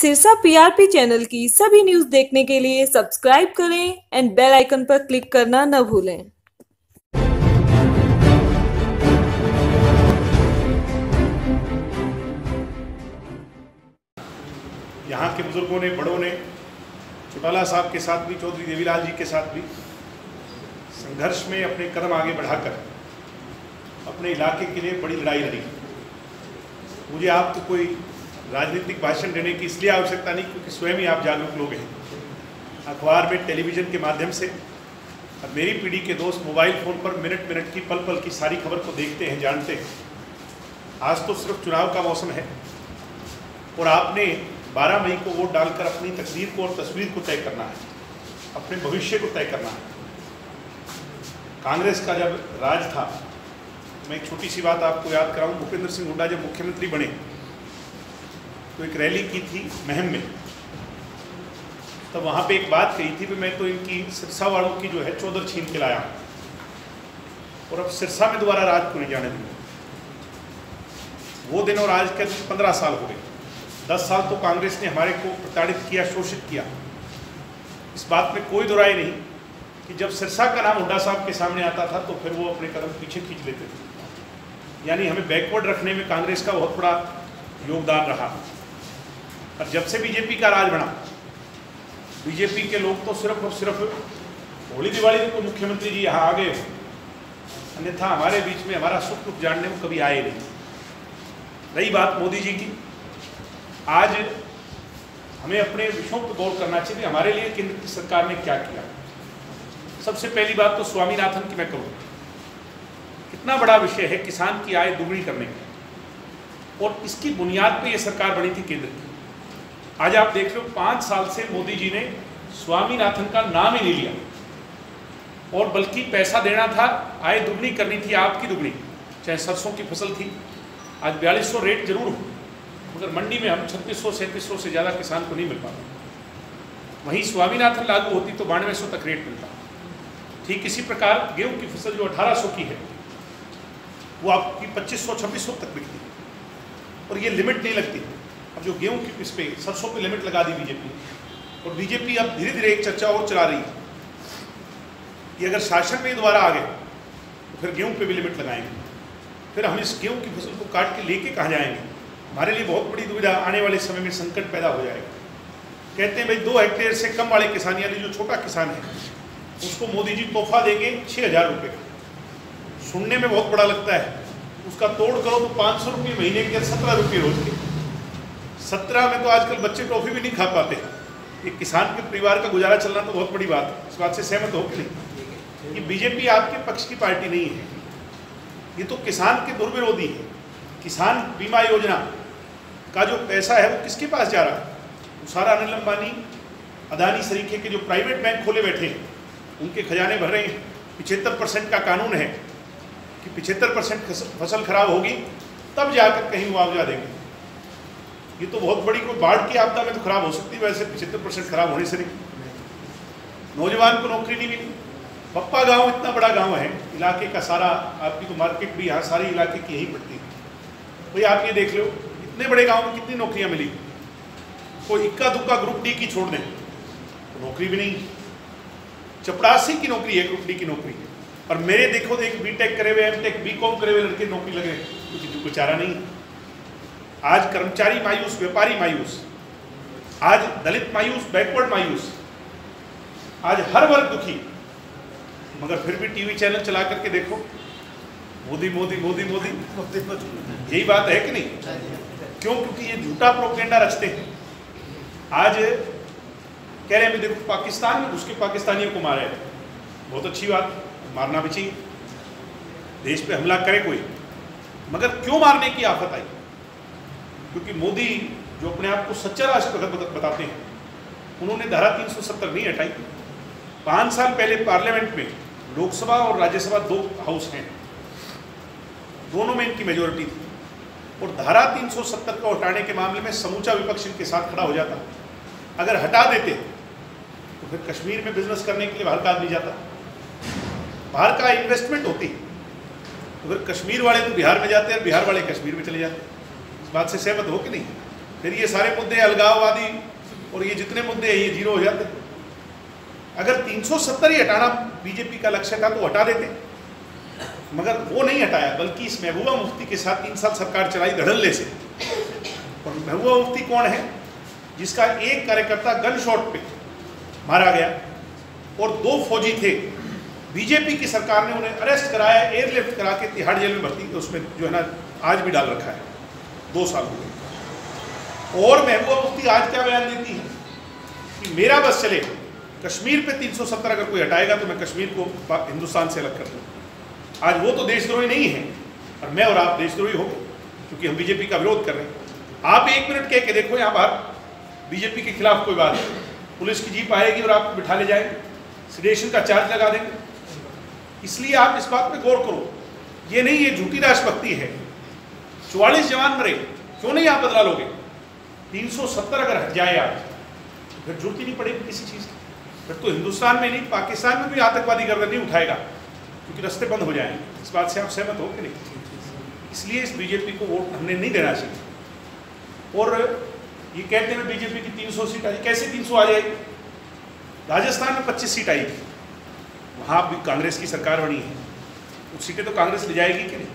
Sirsa PRP channel की सभी news देखने के लिए सब्सक्राइब करें एंड बेल आइकन पर क्लिक करना न भूलें। यहाँ के बुजुर्गों ने, बड़ों ने, चौटाला साहब के साथ भी, चौधरी देवीलाल जी के साथ भी संघर्ष में अपने कदम आगे बढ़ाकर अपने इलाके के लिए बड़ी लड़ाई लड़ी। मुझे आपको कोई राजनीतिक भाषण देने की इसलिए आवश्यकता नहीं क्योंकि स्वयं ही आप जागरूक लोग हैं। अखबार में, टेलीविज़न के माध्यम से और मेरी पीढ़ी के दोस्त मोबाइल फ़ोन पर मिनट मिनट की, पल पल की सारी खबर को देखते हैं, जानते हैं। आज तो सिर्फ चुनाव का मौसम है और आपने 12 मई को वोट डालकर अपनी तकदीर को और तस्वीर को तय करना है, अपने भविष्य को तय करना है। कांग्रेस का जब राज था, मैं एक छोटी सी बात आपको याद कराऊं। भूपेंद्र सिंह हुड्डा जब मुख्यमंत्री बने तो एक रैली की थी महम में, तब वहाँ पे एक बात कही थी कि मैं तो इनकी सिरसा वालों की जो है चौधर छीन के लाया और अब सिरसा में दोबारा राज को नहीं जाने दूंगा। वो दिन और आज के 15 साल हो गए। 10 साल तो कांग्रेस ने हमारे को प्रताड़ित किया, शोषित किया। इस बात में कोई दुराई नहीं कि जब सिरसा का नाम हुड्डा साहब के सामने आता था तो फिर वो अपने कदम पीछे खींच लेते थे। यानी हमें बैकवर्ड रखने में कांग्रेस का बहुत बड़ा योगदान रहा। और जब से बीजेपी का राज बना, बीजेपी के लोग तो सिर्फ और सिर्फ होली दिवाली में कोई मुख्यमंत्री जी यहाँ आ गए हो, अन्यथा हमारे बीच में हमारा सुख दुख जानने में कभी आए नहीं। रही बात मोदी जी की, आज हमें अपने विषयों पर गौर करना चाहिए। हमारे लिए केंद्र की सरकार ने क्या किया। सबसे पहली बात तो स्वामीनाथन की मैं कहूँ, कितना बड़ा विषय है किसान की आय दोगुनी करने का, और इसकी बुनियाद पे ये सरकार बनी थी केंद्र की। आज आप देख लो 5 साल से मोदी जी ने स्वामीनाथन का नाम ही नहीं लिया, और बल्कि पैसा देना था, आय दुगनी करनी थी, आपकी दुगनी। चाहे सरसों की फसल थी, आज 4200 रेट जरूर हो, मगर मंडी में हम 3600-3700 से ज़्यादा किसान को नहीं मिल पाता। वहीं स्वामीनाथन लागू होती तो 9200 तक रेट मिलता। ठीक इसी प्रकार गेहूं की फसल जो 1800 की है वो आपकी 2500-2600 तक बिकती है, और ये लिमिट नहीं लगती। अब जो गेहूं की इस पे सरसों पे लिमिट लगा दी बीजेपी, और बीजेपी अब धीरे धीरे एक चर्चा और चला रही है कि अगर शासन में दोबारा आ गए तो फिर गेहूं पे भी लिमिट लगाएंगे। फिर हम इस गेहूं की फसल को काट के लेके कहाँ जाएंगे। हमारे लिए बहुत बड़ी दुविधा, आने वाले समय में संकट पैदा हो जाएगा। कहते हैं भाई 2 हेक्टेयर से कम वाले किसान, यानी जो छोटा किसान है, उसको मोदी जी तोहफा देंगे 6000 रुपये का। सुनने में बहुत बड़ा लगता है, उसका तोड़ करो तो 500 रुपये महीने के, 17 रुपये रोज के। 17 में तो आजकल बच्चे टॉफी भी नहीं खा पाते। एक किसान के परिवार का गुजारा चलना तो बहुत बड़ी बात है। इस बात से सहमत हो कि नहीं? ये बीजेपी आपके पक्ष की पार्टी नहीं है, ये तो किसान के दुर्विरोधी है। किसान बीमा योजना का जो पैसा है वो किसके पास जा रहा है? वो सारा अनिल अंबानी, अदानी सरीखे के जो प्राइवेट बैंक खोले बैठे हैं उनके खजाने भर रहे हैं। 75% का कानून है कि 75% फसल खराब होगी तब जाकर कहीं मुआवजा देंगे। ये तो बहुत बड़ी, कोई बाढ़ की आपदा में तो खराब हो सकती है, वैसे 75% खराब होने से नहीं। नौजवान को नौकरी नहीं मिली। पप्पा गांव इतना बड़ा गांव है, इलाके का सारा, आपकी तो मार्केट भी यहाँ सारी इलाके की यही पड़ती है। भाई आप ये देख लो, इतने बड़े गांव में कितनी नौकरियां मिली। कोई इक्का दुक्का ग्रुप डी की छोड़ दें तो नौकरी भी नहीं। चपरासी की नौकरी है, ग्रुप डी की नौकरी है। और मेरे देखो तो एक बीटेक करे हुए, एमटेक, बीकॉम करे हुए लड़के नौकरी लगे, क्योंकि कोई चारा नहीं। आज कर्मचारी मायूस, व्यापारी मायूस, आज दलित मायूस, बैकवर्ड मायूस, आज हर वर्ग दुखी। मगर फिर भी टीवी चैनल चला करके देखो, मोदी मोदी मोदी मोदी, यही बात है कि नहीं? क्यों? क्योंकि ये झूठा प्रोपेगेंडा रचते हैं। आज कह रहे हैं देखो पाकिस्तान में घुस के पाकिस्तानियों को मारे, बहुत अच्छी बात, मारना भी चाहिए, देश पे हमला करे कोई, मगर क्यों मारने की आफत आई? क्योंकि मोदी जो अपने आप को सच्चा राष्ट्रभक्त बताते हैं, उन्होंने धारा 370 नहीं हटाई। 5 साल पहले पार्लियामेंट में, लोकसभा और राज्यसभा 2 हाउस हैं, दोनों में इनकी मेजोरिटी थी, और धारा 370 को हटाने के मामले में समूचा विपक्ष इनके साथ खड़ा हो जाता। अगर हटा देते तो फिर कश्मीर में बिजनेस करने के लिए बाहर का आदमी जाता, बाहर का इन्वेस्टमेंट होती, तो फिर कश्मीर वाले तो बिहार में जाते हैं और बिहार वाले कश्मीर में चले जाते। इस बात से सहमत हो कि नहीं? फिर ये सारे मुद्दे अलगाववादी और ये जितने मुद्दे हैं ये जीरो हो जाते। अगर 370 ही हटाना बीजेपी का लक्ष्य था तो हटा देते, मगर वो नहीं हटाया, बल्कि इस महबूबा मुफ्ती के साथ 3 साल सरकार चलाई धड़ल्ले से। और महबूबा मुफ्ती कौन है? जिसका एक कार्यकर्ता गन शॉट पे मारा गया और 2 फौजी थे। बीजेपी की सरकार ने उन्हें अरेस्ट कराया, एयरलिफ्ट करा के तिहाड़ जेल में भर्ती, उसमें जो है ना आज भी डाल रखा है, 2 साल हो गए। और महबूबा मुफ्ती आज क्या बयान देती है कि मेरा बस चले, कश्मीर पे 370 अगर कोई हटाएगा तो मैं कश्मीर को हिंदुस्तान से अलग कर दूँ। आज वो तो देशद्रोही नहीं है और मैं और आप देशद्रोही हो गए क्योंकि हम बीजेपी का विरोध कर रहे हैं। आप 1 मिनट कह के देखो, यहाँ बाहर बीजेपी के खिलाफ कोई बात है, पुलिस की जीप आएगी और आपको बिठा ले जाएंगे, सिडेशन का चार्ज लगा देंगे। इसलिए आप इस बात पे गौर करो, ये नहीं, ये झूठी राष्ट्रभक्ति है। 44 जवान मरे, क्यों नहीं आप बदला लोगे? 370 अगर हट जाए आज तो फिर जरूरत ही नहीं पड़ेगी किसी चीज़ की। फिर तो हिंदुस्तान में नहीं, पाकिस्तान में भी आतंकवादी गर्दन नहीं उठाएगा क्योंकि रास्ते बंद हो जाएंगे। इस बात से आप सहमत हो कि नहीं? इसलिए इस बीजेपी को वोट हमने नहीं देना चाहिए। और ये कहते हैं बीजेपी की 300 सीट आई, कैसे 300 आ जाएगी? राजस्थान में 25 सीट आई, वहाँ भी कांग्रेस की सरकार बनी है, कुछ सीटें तो कांग्रेस ले जाएगी कि नहीं?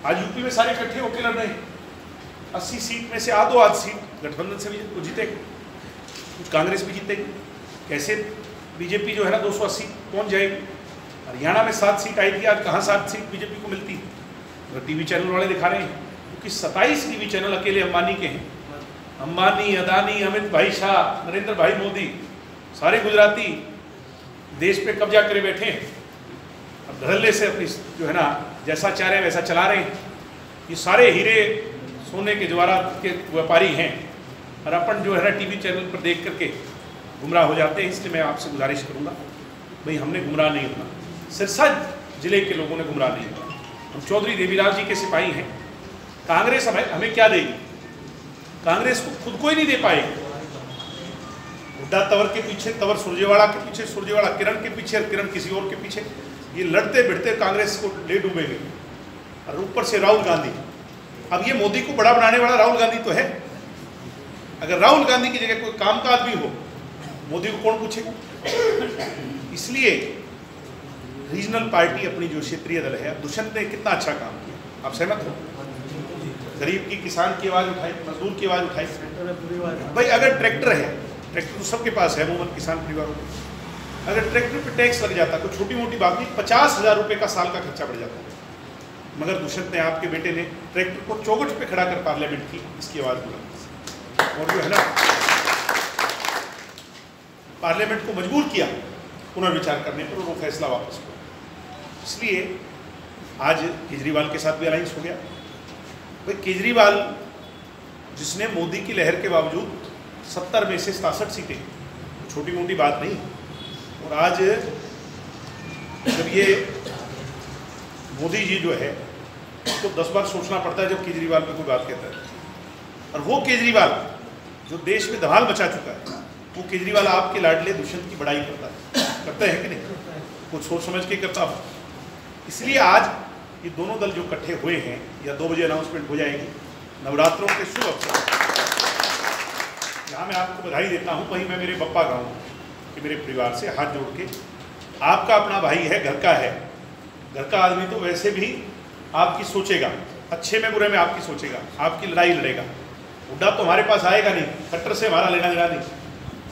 आज यूपी में सारे इकट्ठे होकर लड़ रहे हैं, 80 सीट में से आध सीट गठबंधन से भी तो जीतेगी, कुछ कांग्रेस भी जीतेगी। कैसे बीजेपी जो है ना 280 पहुँच जाएगी? हरियाणा में 7 सीट आई थी, आज कहाँ 7 सीट बीजेपी को मिलती है? तो टीवी चैनल वाले दिखा रहे हैं क्योंकि 27 टीवी चैनल अकेले अंबानी के हैं। अंबानी, अदानी, अमित भाई शाह, नरेंद्र भाई मोदी, सारे गुजराती देश पे कब्जा करे बैठे हैं। अब धड़ल्ले से अपनी जो है ना जैसा चाह रहे हैं वैसा चला रहे हैं। ये सारे हीरे सोने के जवाहरात के व्यापारी हैं और अपन जो है ना टीवी चैनल पर देख करके गुमराह हो जाते हैं। इसलिए मैं आपसे गुजारिश करूँगा, भाई हमने गुमराह नहीं होना, सिरसा जिले के लोगों ने गुमराह नहीं होना। हम चौधरी देवीलाल जी के सिपाही हैं। कांग्रेस हमें क्या देगी? कांग्रेस को खुद को ही नहीं दे पाएगी। हुड्डा तंवर के पीछे तंवर, सुरजेवाड़ा के पीछे सुरजेवाड़ा, किरण के पीछे किरण किसी और के पीछे, ये लड़ते भिड़ते कांग्रेस को ले डूबेंगे। और ऊपर से राहुल गांधी, अब ये मोदी को बड़ा बनाने वाला राहुल गांधी तो है। अगर राहुल गांधी की जगह कोई काम का आदमी हो, मोदी को कौन पूछेगा? इसलिए रीजनल पार्टी अपनी जो क्षेत्रीय दल है, दुष्यंत ने कितना अच्छा काम किया, आप सहमत हो? गरीब की, किसान की आवाज़ उठाई, मजदूर की आवाज़ उठाई। भाई अगर ट्रैक्टर है, ट्रैक्टर तो सबके पास है अमूमन किसान परिवारों में, अगर ट्रैक्टर पे टैक्स लग जाता, कोई छोटी मोटी बात नहीं, 50,000 रुपये का साल का खर्चा बढ़ जाता। मगर दुष्यंत ने, आपके बेटे ने, ट्रैक्टर को चौखट पे खड़ा कर पार्लियामेंट की इसकी आवाज़ बुलंद और जो है ना पार्लियामेंट को मजबूर किया पुनर्विचार करने पर, वो फैसला वापस हुआ। इसलिए आज केजरीवाल के साथ भी अलायंस हो गया। भाई केजरीवाल जिसने मोदी की लहर के बावजूद 70 में से 67 सीटें, छोटी मोटी बात नहीं। और आज जब ये मोदी जी जो है तो 10 बार सोचना पड़ता है जब केजरीवाल पे कोई बात कहता है। और वो केजरीवाल जो देश में धमाल मचा चुका है, वो केजरीवाल आपके लाडले दुष्यंत की बड़ाई करता है कि नहीं? कुछ सोच समझ के करता हो। इसलिए आज ये दोनों दल जो इकट्ठे हुए हैं, या 2 बजे अनाउंसमेंट हो जाएगी, नवरात्रों के शुभ अवसर, यहाँ मैं आपको बधाई देता हूँ। वहीं मैं मेरे बप्पा गाँव कि मेरे परिवार से हाथ जोड़ के, आपका अपना भाई है, घर का है, घर का आदमी तो वैसे भी आपकी सोचेगा, अच्छे में बुरे में आपकी सोचेगा, आपकी लड़ाई लड़ेगा। बुढ़ा तो हमारे पास आएगा नहीं, कट्टर से हमारा लेना देना नहीं,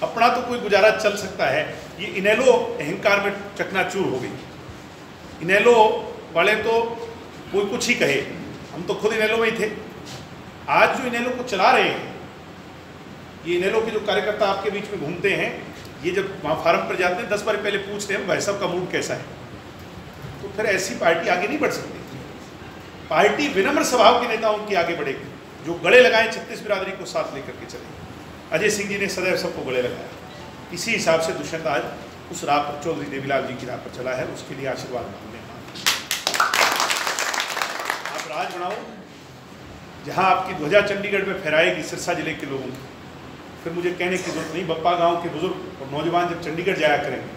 अपना तो कोई गुजारा चल सकता है। ये इनेलो अहंकार में चकनाचूर हो गई। इनेलो वाले तो कोई कुछ ही कहे, हम तो खुद इनेलो में ही थे। आज जो इनेलो को चला रहे हैं, ये इनेलो के जो कार्यकर्ता आपके बीच में घूमते हैं, ये जब वहाँ फार्म पर जाते हैं 10 बार पहले पूछते हैं भाई साहब का मूड कैसा है, तो फिर ऐसी पार्टी आगे नहीं बढ़ सकती। पार्टी विनम्र स्वभाव के नेताओं की आगे बढ़ेगी, जो गले लगाएं 36 बिरादरी को साथ लेकर के चले। अजय सिंह जी ने सदैव सबको गले लगाया। इसी हिसाब से दुष्यंत आज उस राह पर, चौधरी देवीलाल जी की राह पर चला है। उसके लिए आशीर्वाद मांगने आप राज बनाओ, जहां आपकी ध्वजा चंडीगढ़ में फहराएगी सिरसा जिले के लोगों को। फिर मुझे कहने की जरूरत नहीं, बप्पा गांव के बुजुर्ग और नौजवान जब चंडीगढ़ जाया करेंगे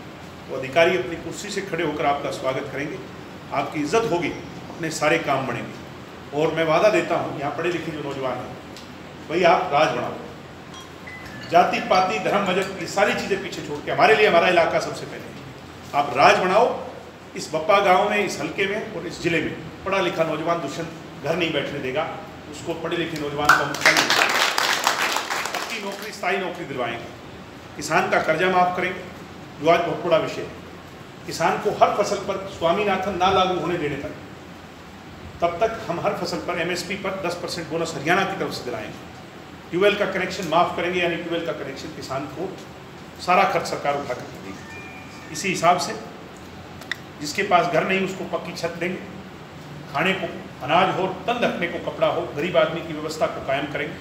तो अधिकारी अपनी कुर्सी से खड़े होकर आपका स्वागत करेंगे, आपकी इज्जत होगी, अपने सारे काम बढ़ेंगे। और मैं वादा देता हूँ, यहाँ पढ़े लिखे जो नौजवान हैं, भाई आप राज बनाओ, जाति पाति धर्म मजहब ये सारी चीज़ें पीछे छोड़ के हमारे लिए हमारा इलाका सबसे पहले, आप राज बनाओ। इस बप्पा गांव में, इस हल्के में और इस जिले में पढ़ा लिखा नौजवान दुष्यंत घर नहीं बैठने देगा, उसको पढ़े लिखे नौजवान को पक्की नौकरी, स्थायी नौकरी दिलवाएंगे। किसान का कर्जा माफ करेंगे, जो आज बहुत बड़ा विषय है। किसान को हर फसल पर स्वामीनाथन ना लागू होने देने तक, तब तक हम हर फसल पर MSP पर 10% बोनस हरियाणा की तरफ से दिलाएंगे। ट्यूबवेल का कनेक्शन माफ करेंगे, यानी ट्यूबवेल का कनेक्शन किसान को सारा खर्च सरकार उठा कर देगी। इसी हिसाब से जिसके पास घर नहीं उसको पक्की छत देंगे, खाने को अनाज हो, तन रखने को कपड़ा हो, गरीब आदमी की व्यवस्था को कायम करेंगे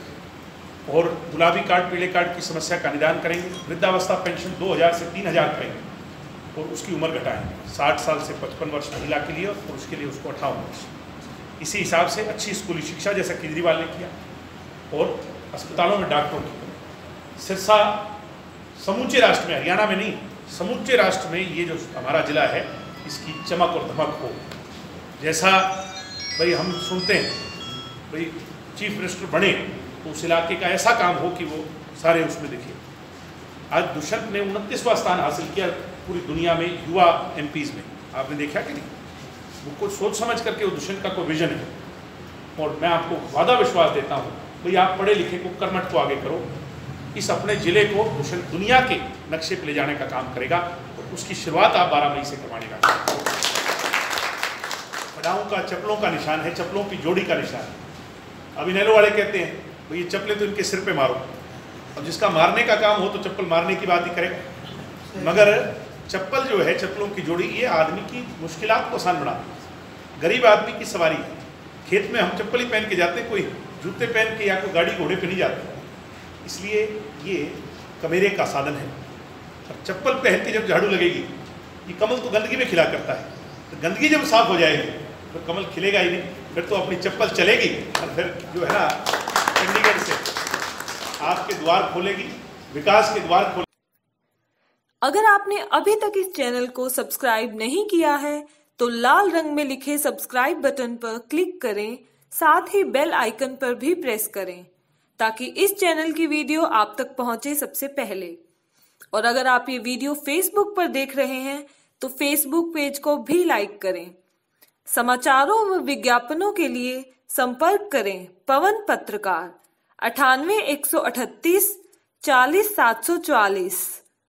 और गुलाबी कार्ड पीले कार्ड की समस्या का निदान करेंगे। वृद्धावस्था पेंशन 2000 से 3000 करेंगे और उसकी उम्र घटाएंगे 60 साल से 55 वर्ष महिला के लिए और उसके लिए उसको 58 वर्ष। इसी हिसाब से अच्छी स्कूली शिक्षा जैसा केजरीवाल ने किया और अस्पतालों में डॉक्टरों की सिरसा समूचे राष्ट्र में, हरियाणा में नहीं, समूचे राष्ट्र में ये जो हमारा जिला है इसकी चमक और धमक हो। जैसा भाई हम सुनते हैं भाई चीफ मिनिस्टर बने तो उस इलाके का ऐसा काम हो कि वो सारे उसमें दिखे। आज दुष्यंत ने 29वां स्थान हासिल किया पूरी दुनिया में युवा MPs में, आपने देखा कि नहीं? वो कुछ सोच समझ करके वो दुष्यंत का कोई विजन है और मैं आपको वादा विश्वास देता हूँ भाई आप पढ़े लिखे को, कर्मठ को आगे करो। इस अपने जिले को दुष्यंत दुनिया के नक्शे पर ले जाने का काम करेगा और उसकी शुरुआत आप 12 मई से करवाने का काम करेंगे। खड़ाऊं का चप्पलों का निशान है, चप्पलों की जोड़ी का निशान है। अब इनेलो वाले कहते हैं भाई ये चप्पलें तो इनके सिर पे मारो। अब जिसका मारने का काम हो तो चप्पल मारने की बात ही करेगा, मगर चप्पल जो है, चप्पलों की जोड़ी, ये आदमी की मुश्किलात को आसान बनाती है। गरीब आदमी की सवारी है, खेत में हम चप्पल ही पहन के जाते हैं, कोई जूते पहन के या कोई गाड़ी घोड़े पे नहीं जाते। इसलिए ये कमेरे का साधन है। और चप्पल पहन के जब झाड़ू लगेगी, ये कमल तो गंदगी में खिला करता है, तो गंदगी जब साफ हो जाएगी तो कमल खिलेगा ही नहीं, फिर तो अपनी चप्पल चलेगी और फिर जो है ना चंडीगढ़ से आपके द्वार खोलेगी, विकास के द्वार खोलेगी। अगर आपने अभी तक इस चैनल को सब्सक्राइब नहीं किया है तो लाल रंग में लिखे सब्सक्राइब बटन पर क्लिक करें, साथ ही बेल आइकन पर भी प्रेस करें ताकि इस चैनल की वीडियो आप तक पहुंचे सबसे पहले। और अगर आप ये वीडियो फेसबुक पर देख रहे हैं तो फेसबुक पेज को भी लाइक करें। समाचारों व विज्ञापनों के लिए संपर्क करें पवन पत्रकार 98 138 40 744।